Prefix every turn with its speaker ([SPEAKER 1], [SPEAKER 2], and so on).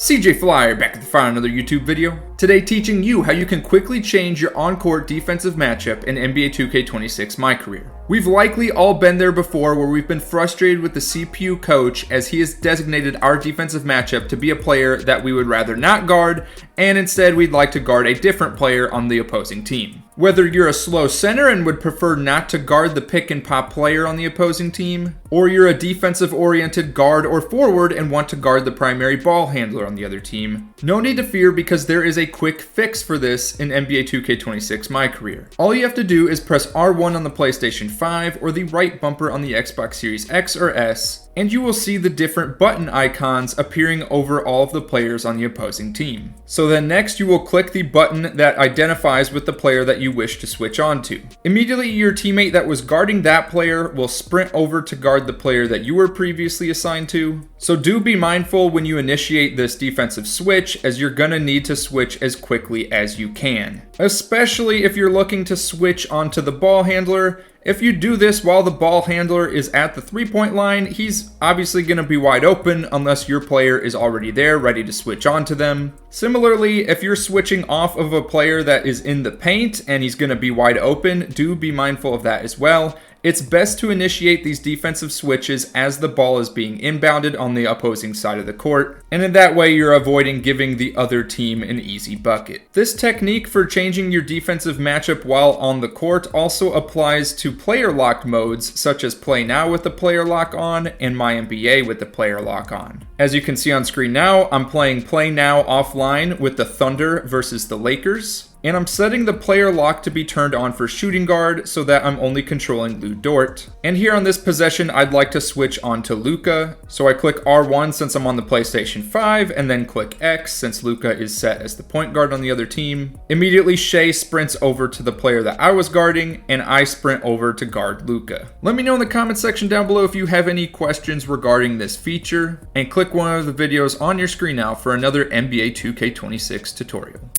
[SPEAKER 1] CJ Flyer back for another YouTube video. Today teaching you how you can quickly change your on-court defensive matchup in NBA 2K26 MyCareer. We've likely all been there before where we've been frustrated with the CPU coach as he has designated our defensive matchup to be a player that we would rather not guard, and instead we'd like to guard a different player on the opposing team. Whether you're a slow center and would prefer not to guard the pick and pop player on the opposing team, or you're a defensive oriented guard or forward and want to guard the primary ball handler on the other team, no need to fear because there is a quick fix for this in NBA 2K26 MyCareer. All you have to do is press R1 on the PlayStation 5 or the right bumper on the Xbox Series X or S, and you will see the different button icons appearing over all of the players on the opposing team. So then next you will click the button that identifies with the player that you wish to switch on to. Immediately your teammate that was guarding that player will sprint over to guard the player that you were previously assigned to. So do be mindful when you initiate this defensive switch, as you're gonna need to switch as quickly as you can. Especially if you're looking to switch onto the ball handler. If you do this while the ball handler is at the 3-point line, he's obviously going to be wide open unless your player is already there ready to switch onto them. Similarly, if you're switching off of a player that is in the paint and he's going to be wide open, do be mindful of that as well. It's best to initiate these defensive switches as the ball is being inbounded on the opposing side of the court, and in that way you're avoiding giving the other team an easy bucket. This technique for changing your defensive matchup while on the court also applies to player locked modes such as Play Now with the player lock on and My NBA with the player lock on. As you can see on screen now, I'm playing Play Now offline with the Thunder versus the Lakers. And I'm setting the player lock to be turned on for shooting guard so that I'm only controlling Lou Dort. And here on this possession, I'd like to switch on to Luka. So I click R1 since I'm on the PlayStation 5, and then click X since Luka is set as the point guard on the other team. Immediately, Shea sprints over to the player that I was guarding, and I sprint over to guard Luka. Let me know in the comment section down below if you have any questions regarding this feature, and click one of the videos on your screen now for another NBA 2K26 tutorial.